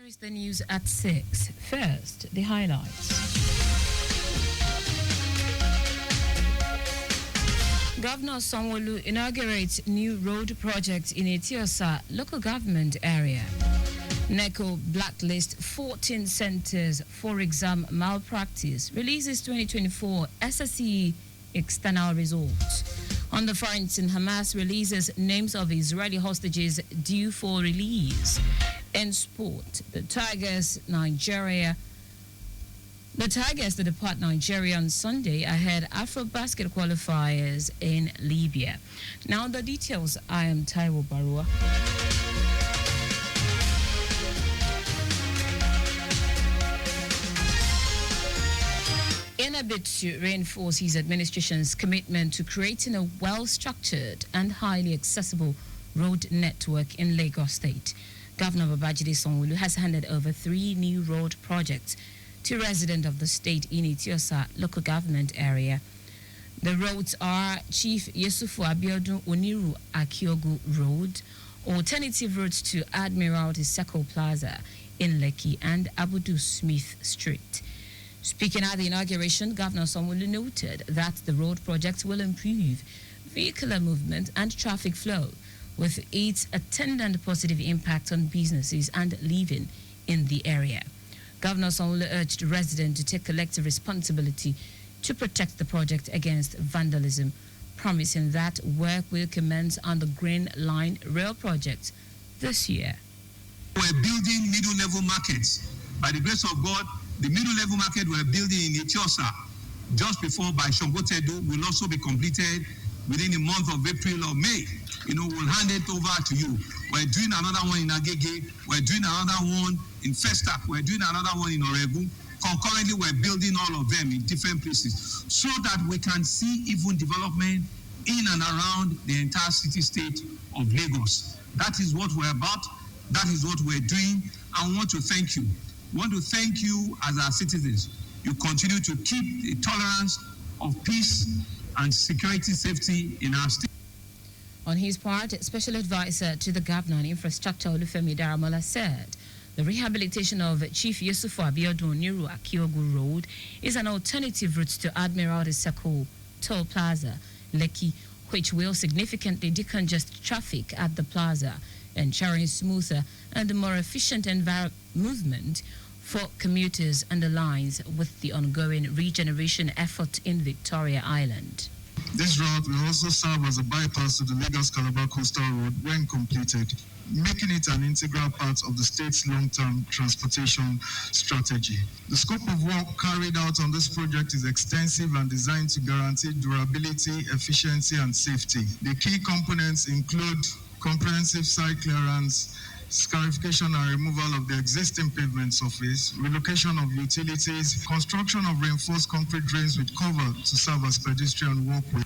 Here is the news at 6. First, the highlights. Governor Sanwo-Olu inaugurates new road project in Etiosa local government area. NECO blacklist 14 centers for exam malpractice. Releases 2024 SSE external results. On the front, Hamas releases names of Israeli hostages due for release. In sport, the Tigers depart Nigeria on Sunday ahead Afro-Basket qualifiers in Libya. Now the details. I am Taiwo Baruwa. In a bid to reinforce his administration's commitment to creating a well-structured and highly accessible road network in Lagos State, Governor Babajide Sanwo-Olu has handed over 3 new road projects to residents of the state in Etiosa local government area. The roads are Chief Yusufu Abiodun Oniru Akiogu Road, alternative routes to Admiralty Circle Plaza in Lekki, and Abudu Smith Street. Speaking at the inauguration, Governor Sanwo-Olu noted that the road project will improve vehicular movement and traffic flow, with its attendant positive impact on businesses and living in the area. Governor Sanwo-Olu urged residents to take collective responsibility to protect the project against vandalism, promising that work will commence on the Green Line rail project this year. We're building middle-level markets. By the grace of God, the middle-level market we're building in Etiosa just before by Shongotedo will also be completed within the month of April or May. We'll hand it over to you. We're doing another one in Agege. We're doing another one in Festac. We're doing another one in Oregun. Concurrently, we're building all of them in different places so that we can see even development in and around the entire city-state of Lagos. That is what we're about. That is what we're doing. I want to thank you. I want to thank you as our citizens. You continue to keep the tolerance of peace and security safety in our state. On his part, Special Advisor to the Governor on Infrastructure Olufemi Daramola said the rehabilitation of Chief Yusufu Abiodun Oniru Akiogu Road is an alternative route to Admiralty Circle Toll Plaza, Lekki, which will significantly decongest traffic at the plaza, ensuring smoother and more efficient movement for commuters and the lines with the ongoing regeneration effort in Victoria Island. This route will also serve as a bypass to the Lagos-Calabar Coastal Road when completed, making it an integral part of the state's long-term transportation strategy. The scope of work carried out on this project is extensive and designed to guarantee durability, efficiency, and safety. The key components include comprehensive site clearance, scarification and removal of the existing pavement surface, relocation of utilities, construction of reinforced concrete drains with cover to serve as pedestrian walkway.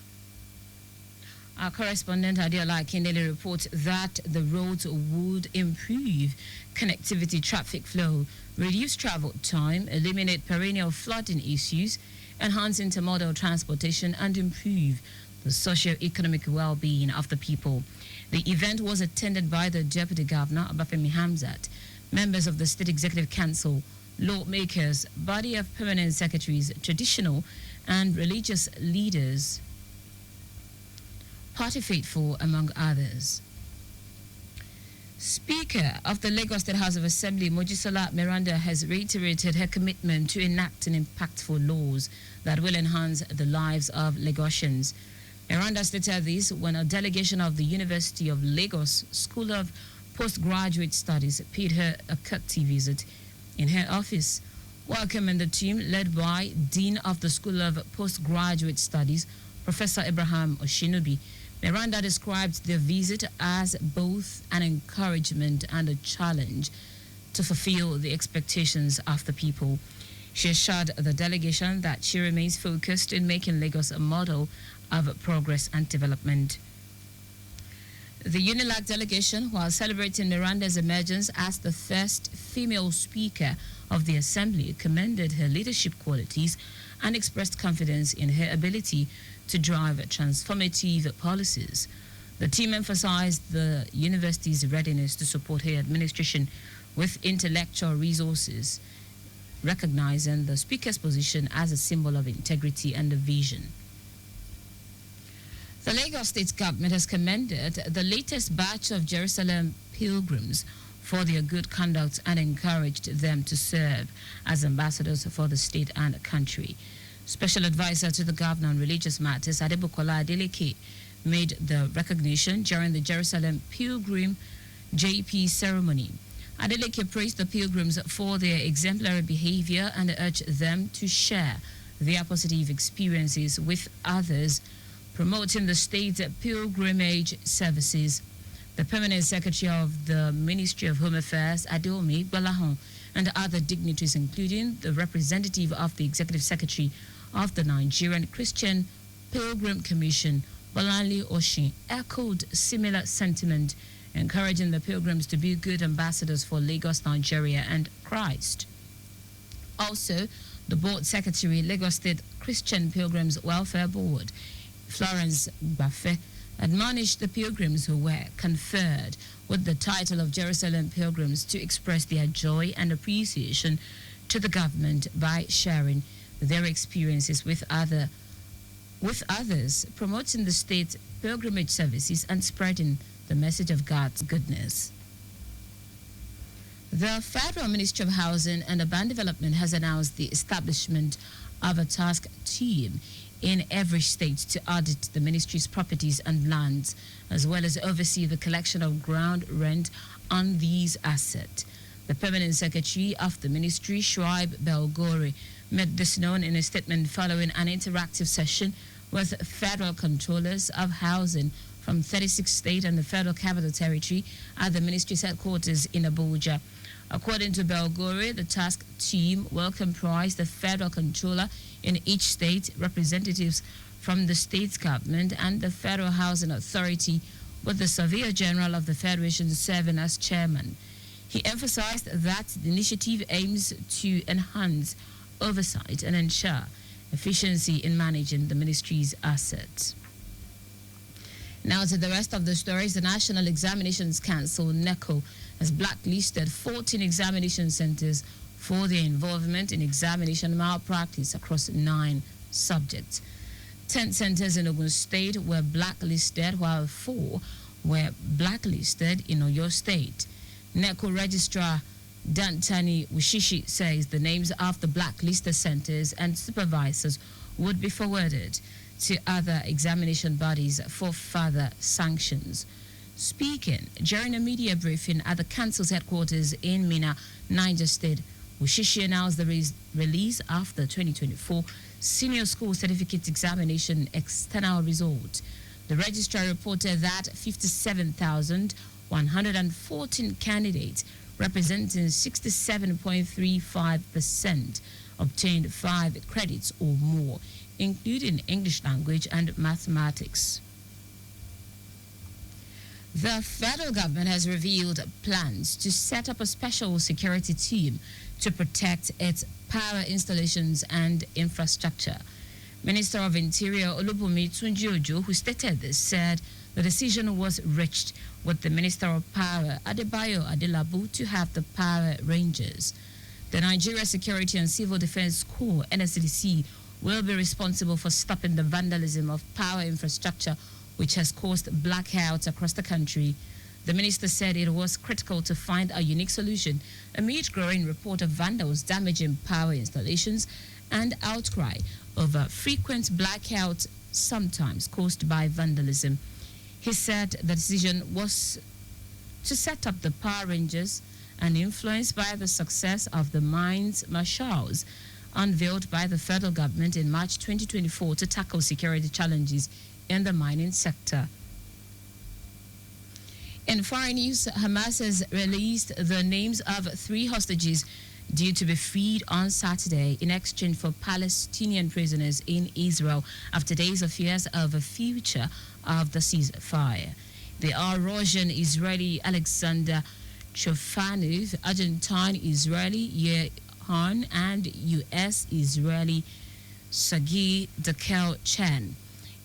Our correspondent Adiola Akindele reports that the roads would improve connectivity, traffic flow, reduce travel time, eliminate perennial flooding issues, enhance intermodal transportation, and improve the socio-economic well-being of the people. The event was attended by the Deputy Governor, Obafemi Hamzat, members of the State Executive Council, lawmakers, body of permanent secretaries, traditional and religious leaders, party faithful, among others. Speaker of the Lagos State House of Assembly, Mojisola Miranda, has reiterated her commitment to enacting impactful laws that will enhance the lives of Lagosians. Miranda stated this when a delegation of the University of Lagos School of Postgraduate Studies paid her a courtesy visit in her office. Welcoming the team led by Dean of the School of Postgraduate Studies, Professor Abraham Oshinobi, Miranda described the visit as both an encouragement and a challenge to fulfill the expectations of the people. She assured the delegation that she remains focused in making Lagos a model of progress and development. The UNILAG delegation, while celebrating Miranda's emergence as the first female speaker of the Assembly, commended her leadership qualities and expressed confidence in her ability to drive transformative policies. The team emphasized the university's readiness to support her administration with intellectual resources, recognizing the speaker's position as a symbol of integrity and vision. The Lagos State government has commended the latest batch of Jerusalem pilgrims for their good conduct and encouraged them to serve as ambassadors for the state and country. Special advisor to the governor on religious matters, Adebukola Adeleke, made the recognition during the Jerusalem Pilgrim JP ceremony. Adeleke praised the pilgrims for their exemplary behavior and urged them to share their positive experiences with others, promoting the state's pilgrimage services. The permanent secretary of the Ministry of Home Affairs, Adeomi Balahon, and other dignitaries, including the representative of the executive secretary of the Nigerian Christian Pilgrim Commission, Bolanle Oshin, echoed similar sentiment, encouraging the pilgrims to be good ambassadors for Lagos, Nigeria, and Christ. Also, the board secretary, Lagos State Christian Pilgrims Welfare Board, Florence Bafe, admonished the pilgrims who were conferred with the title of Jerusalem Pilgrims to express their joy and appreciation to the government by sharing their experiences with others, promoting the state's pilgrimage services and spreading the message of God's goodness. The Federal Ministry of Housing and Urban Development has announced the establishment of a task team in every state to audit the ministry's properties and lands, as well as oversee the collection of ground rent on these assets. The permanent secretary of the ministry, Shuaib Belgore, made this known in a statement following an interactive session with federal controllers of housing from 36 states and the Federal Capital Territory at the ministry's headquarters in Abuja. According to Belgore, the task team will comprise the federal controller in each state, representatives from the state government and the Federal Housing Authority, with the Surveyor General of the Federation serving as chairman. He emphasized that the initiative aims to enhance oversight and ensure efficiency in managing the ministry's assets. Now to the rest of the stories. The National Examinations Council, NECO, has blacklisted 14 examination centers for their involvement in examination malpractice across 9 subjects. 10 centers in Ogun State were blacklisted, while 4 were blacklisted in Oyo State. NECO Registrar Dantani Wushishi says the names of the blacklisted centers and supervisors would be forwarded to other examination bodies for further sanctions. Speaking during a media briefing at the council's headquarters in Minna, Niger State, Wushishi announced the release of the 2024 Senior School Certificate Examination external result. The registrar reported that 57,114 candidates, representing 67.35%, obtained 5 credits or more, including English language and mathematics. The federal government has revealed plans to set up a special security team to protect its power installations and infrastructure. Minister of Interior Olubunmi Tunji-Ojo, who stated this, said the decision was reached with the Minister of Power, Adebayo Adelabu, to have the power rangers. The Nigeria Security and Civil Defense Corps, NSCDC, will be responsible for stopping the vandalism of power infrastructure, which has caused blackouts across the country. The minister said it was critical to find a unique solution amid growing report of vandals damaging power installations and outcry over frequent blackouts, sometimes caused by vandalism. He said the decision was to set up the Power Rangers and influenced by the success of the Mines Marshals unveiled by the federal government in March 2024 to tackle security challenges in the mining sector. In foreign news, Hamas has released the names of 3 hostages due to be freed on Saturday in exchange for Palestinian prisoners in Israel after days of fears of the future of the ceasefire. They are Russian Israeli Alexander Chofanov, Argentine Israeli Yehan, and U.S. Israeli Sagi Dakel Chen.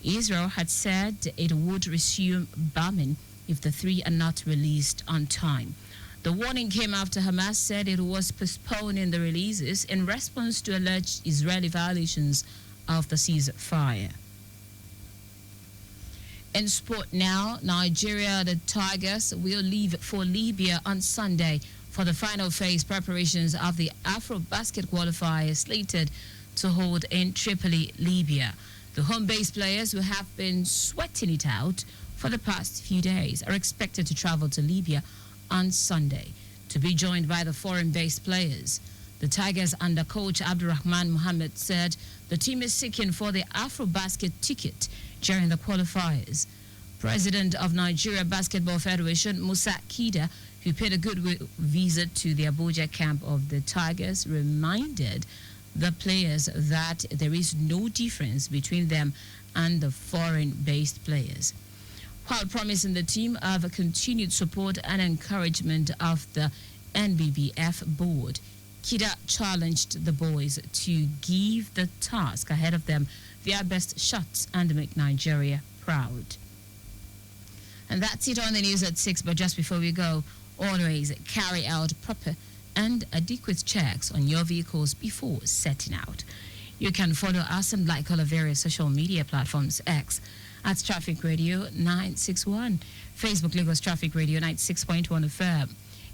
Israel had said it would resume bombing if the 3 are not released on time. The warning came after Hamas said it was postponing the releases in response to alleged Israeli violations of the ceasefire. In sport now, Nigeria, the Tigers, will leave for Libya on Sunday for the final phase preparations of the Afro-Basket qualifier slated to hold in Tripoli, Libya. The home-based players who have been sweating it out for the past few days are expected to travel to Libya on Sunday to be joined by the foreign-based players. The Tigers under coach Abdurrahman Mohammed said the team is seeking for the Afro-Basket ticket during the qualifiers. President of Nigeria Basketball Federation, Musa Kida, who paid a goodwill visit to the Abuja camp of the Tigers, reminded the players that there is no difference between them and the foreign-based players. While promising the team of continued support and encouragement of the NBBF board, Kida challenged the boys to give the task ahead of them their best shots and make Nigeria proud. And that's it on the news at 6, but just before we go, always carry out proper and adequate checks on your vehicles before setting out. You can follow us and like all of various social media platforms: X at Traffic Radio 961, Facebook Lagos Traffic Radio 96.1 FM,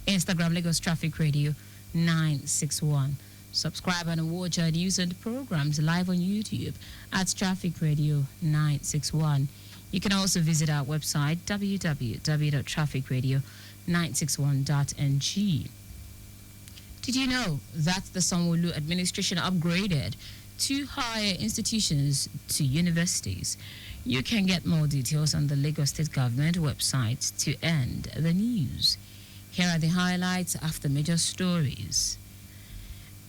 Instagram Lagos Traffic Radio 961. Subscribe and watch our news and programs live on YouTube at Traffic Radio 961. You can also visit our website www.trafficradio961.ng. Did you know that the Sanwo-Olu administration upgraded 2 higher institutions to universities? You can get more details on the Lagos State Government website to end the news. Here are the highlights of the major stories.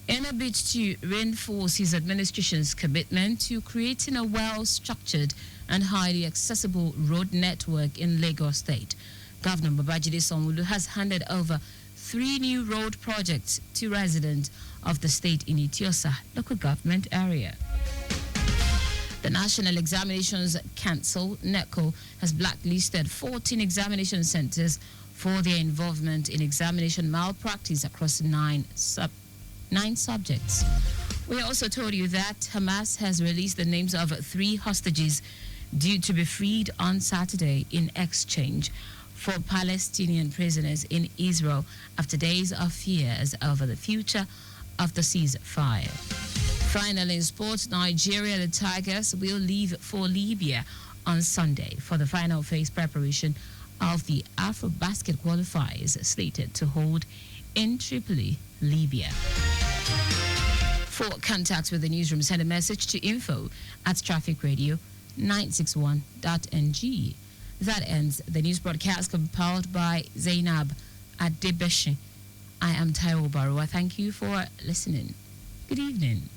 In a bid to reinforce his administration's commitment to creating a well-structured and highly accessible road network in Lagos State, Governor Babajide Sanwo-Olu has handed over 3 new road projects to residents of the state in Itiosa local government area. The National Examinations Council, NECO, has blacklisted 14 examination centers for their involvement in examination malpractice across 9 subjects. We also told you that Hamas has released the names of 3 hostages due to be freed on Saturday in exchange for Palestinian prisoners in Israel after days of fears over the future of the ceasefire. Finally, in sports, Nigeria, the Tigers, will leave for Libya on Sunday for the final phase preparation of the Afro-Basket qualifiers slated to hold in Tripoli, Libya. For contact with the newsroom, send a message to info@trafficradio961.ng. That ends the news broadcast compiled by Zainab Adebeshi. I am Taiwo Baruwa. Thank you for listening. Good evening.